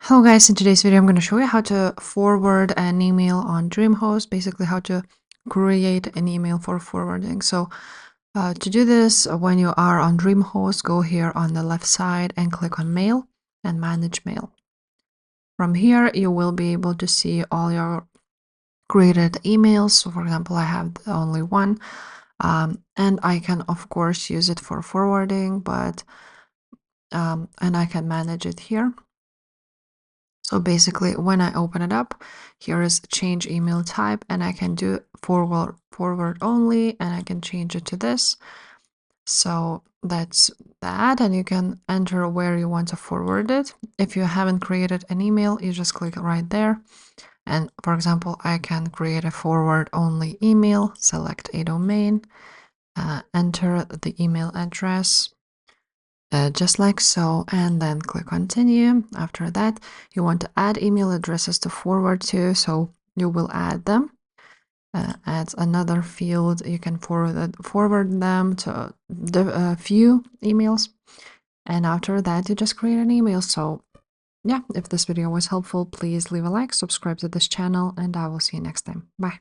Hello guys, in today's video I'm going to show you how to forward an email on DreamHost, basically how to create an email for forwarding. So to do this, when you are on DreamHost, go here on the left side and click on Mail and Manage Mail. From here, you will be able to see all your created emails. So for example, I have only one, and I can of course use it for forwarding, but and I can manage it here. So basically, when I open it up, here is change email type, and I can do forward only, and I can change it to this. So that's that, and you can enter where you want to forward it. If you haven't created an email, you just click right there. And for example, I can create a forward only email, select a domain, enter the email address, just like so, and then click continue. After that, you want to add email addresses to forward to, so you will add them. Add another field, you can forward them to a few emails, and after that you just create an email. So yeah, if this video was helpful, please leave a like, subscribe to this channel, and I will see you next time. Bye.